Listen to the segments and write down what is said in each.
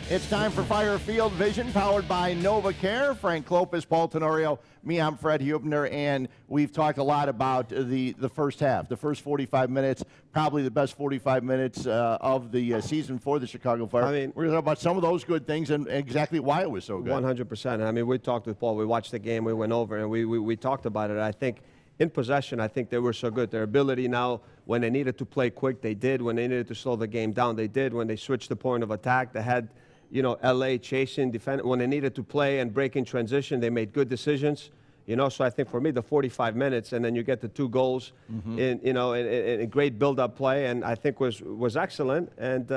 It's time for Fire Field Vision, powered by NovaCare. Frank Clopas, Paul Tenorio, me, I'm Fred Hubner, and we've talked a lot about the first half, the first 45 minutes, probably the best 45 minutes of the season for the Chicago Fire. I mean, we're going to talk about some of those good things and exactly why it was so good. 100%. I mean, we talked with Paul. We watched the game. We went over, and we talked about it. I think in possession, I think they were so good. Their ability now, when they needed to play quick, they did. When they needed to slow the game down, they did. When they switched the point of attack, they had, you know, LA chasing, defend. When they needed to play and break in transition, they made good decisions. You know, so I think for me, the 45 minutes, and then you get the 2 goals in, you know, in a great build-up play, and I think was excellent. And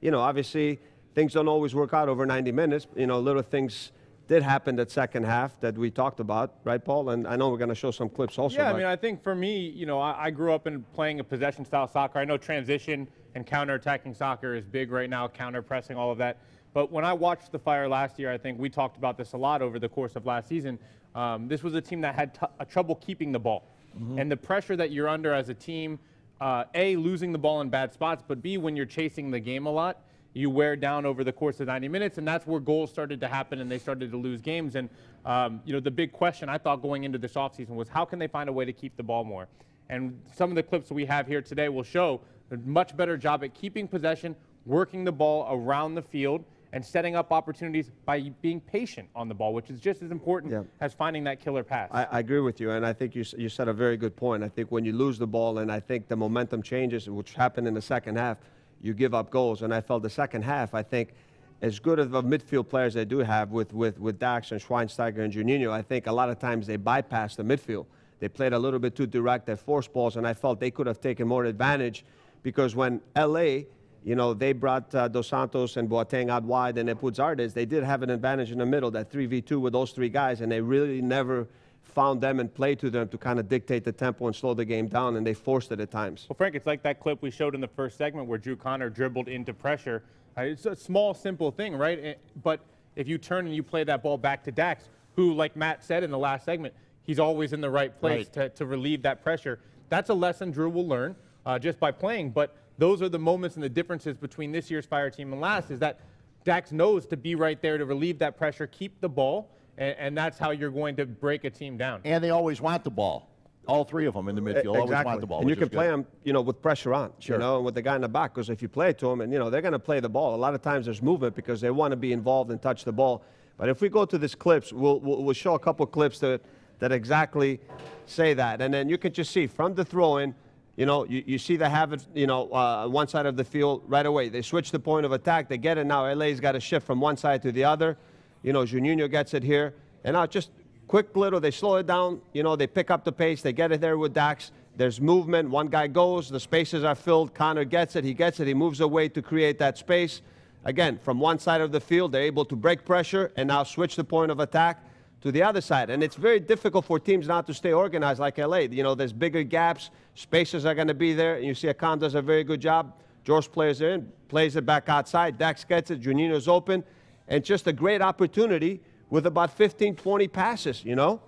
you know, obviously, things don't always work out over 90 minutes. You know, little things did happen that second half that we talked about, right, Paul? And I know we're going to show some clips also. Yeah, I mean, I think for me, you know, I grew up in playing a possession-style soccer. I know transition and counter-attacking soccer is big right now, counter-pressing, all of that. But when I watched the Fire last year, I think we talked about this a lot over the course of last season. This was a team that had trouble keeping the ball. And the pressure that you're under as a team, A, losing the ball in bad spots, but B, when you're chasing the game a lot, you wear down over the course of 90 minutes, and that's where goals started to happen and they started to lose games. And, you know, the big question I thought going into this offseason was how can they find a way to keep the ball more? And some of the clips we have here today will show a much better job at keeping possession, working the ball around the field, and setting up opportunities by being patient on the ball, which is just as important as finding that killer pass. I agree with you, and I think you said a very good point. I think when you lose the ball, and I think the momentum changes, which happened in the second half, you give up goals. And I felt the second half, I think, as good of midfield players they do have with Dax and Schweinsteiger and Juninho, I think a lot of times they bypass the midfield. They played a little bit too direct, they forced balls, and I felt they could have taken more advantage because when LA, you know, they brought Dos Santos and Boateng out wide and they put Zardes, they did have an advantage in the middle, that 3v2 with those 3 guys, and they really never found them and played to them to kind of dictate the tempo and slow the game down, and they forced it at times. Well, Frank, it's like that clip we showed in the first segment where Drew Connor dribbled into pressure. It's a small, simple thing, right? But if you turn and you play that ball back to Dax, who, like Matt said in the last segment, he's always in the right place to relieve that pressure. That's a lesson Drew will learn just by playing, but those are the moments and the differences between this year's Fire team and last, is that Dax knows to be right there to relieve that pressure, keep the ball, and that's how you're going to break a team down. And they always want the ball. All 3 of them in the midfield always want the ball. And you can play them, you know, with pressure on, you know, with the guy in the back, because if you play it to them, and, you know, they're going to play the ball. A lot of times there's movement because they want to be involved and touch the ball. But if we go to these clips, we'll show a couple clips that exactly say that. And then you can just see from the throw-in, you know, you see they have it, you know, one side of the field right away. They switch the point of attack. They get it now. LA's got to shift from one side to the other. You know, Juninho gets it here. And now just quick little, they slow it down. You know, they pick up the pace. They get it there with Dax. There's movement. One guy goes. The spaces are filled. Connor gets it. He gets it. He moves away to create that space. Again, from one side of the field, they're able to break pressure and now switch the point of attack to the other side. And it's very difficult for teams not to stay organized like LA. You know, there's bigger gaps. Spaces are going to be there. And you see Akan does a very good job. George plays it in, plays it back outside. Dax gets it. Juninho's open. And just a great opportunity with about 15, 20 passes, you know?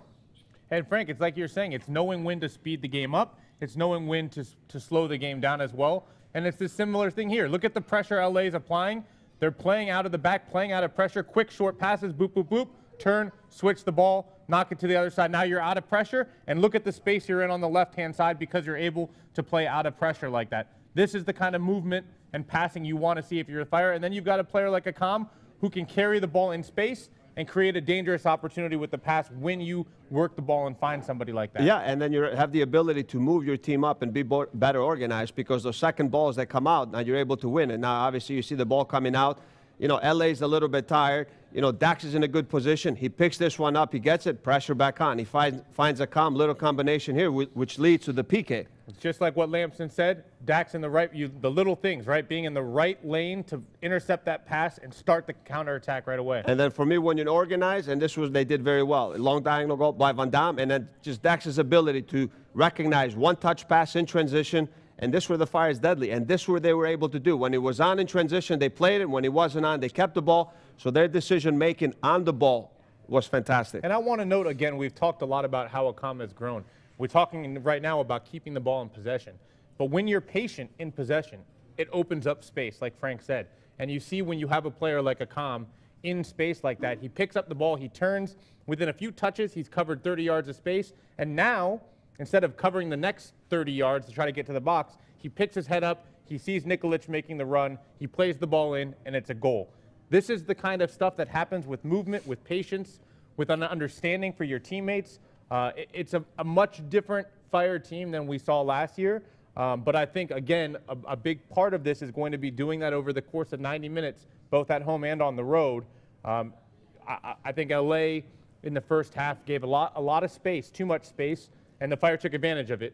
And Frank, it's like you're saying, it's knowing when to speed the game up. It's knowing when to slow the game down as well. And it's a similar thing here. Look at the pressure LA's applying. They're playing out of the back, playing out of pressure, quick, short passes, boop, boop, boop, turn, switch the ball, knock it to the other side. Now you're out of pressure, and look at the space you're in on the left-hand side because you're able to play out of pressure like that. This is the kind of movement and passing you want to see if you're a Fire. And then you've got a player like Akam who can carry the ball in space and create a dangerous opportunity with the pass when you work the ball and find somebody like that. Yeah, and then you have the ability to move your team up and be better organized because those second balls that come out, now you're able to win. And now, obviously, you see the ball coming out. You know, LA's a little bit tired. You know, Dax is in a good position. He picks this one up. He gets it. Pressure back on. He finds a calm little combination here, which leads to the PK. It's just like what Lampson said. Dax in the right, the little things, right? Being in the right lane to intercept that pass and start the counterattack right away. And then for me, when you organize, and they did very well. A long diagonal goal by Van Damme, and then just Dax's ability to recognize one-touch pass in transition. And this where the Fire is deadly. And this where they were able to do. When he was on in transition, they played it. When he wasn't on, they kept the ball. So their decision-making on the ball was fantastic. And I want to note, again, we've talked a lot about how Akam has grown. We're talking right now about keeping the ball in possession. But when you're patient in possession, it opens up space, like Frank said. And you see when you have a player like Akam in space like that, he picks up the ball, he turns, within a few touches, he's covered 30 yards of space. And now, instead of covering the next 30 yards to try to get to the box, he picks his head up, he sees Nikolic making the run, he plays the ball in, and it's a goal. This is the kind of stuff that happens with movement, with patience, with an understanding for your teammates. It's a much different Fire team than we saw last year. But I think, again, a big part of this is going to be doing that over the course of 90 minutes, both at home and on the road. I think LA in the first half gave a lot of space, too much space, and the Fire took advantage of it.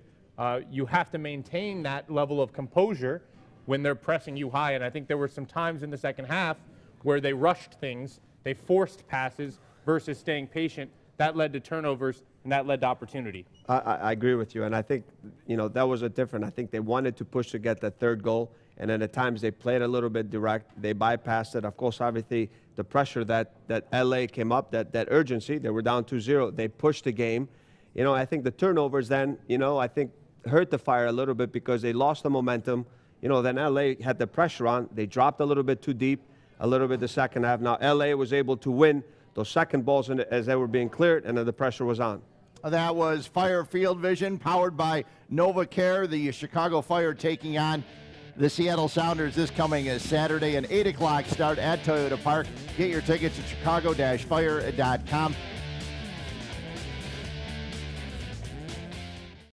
You have to maintain that level of composure when they're pressing you high, and I think there were some times in the second half where they rushed things, they forced passes versus staying patient. That led to turnovers, and that led to opportunity. I agree with you, and I think, that was a different. I think they wanted to push to get that third goal, and then at times they played a little bit direct. They bypassed it. Of course, obviously, the pressure that LA came up, that urgency, they were down 2-0. They pushed the game. I think the turnovers then, I think hurt the Fire a little bit because they lost the momentum. Then LA had the pressure on. They dropped a little bit too deep, a little bit the second half. Now, LA was able to win those second balls as they were being cleared, and then the pressure was on. That was Fire Field Vision, powered by NovaCare. The Chicago Fire taking on the Seattle Sounders this coming Saturday, an 8 o'clock start at Toyota Park. Get your tickets at chicago-fire.com.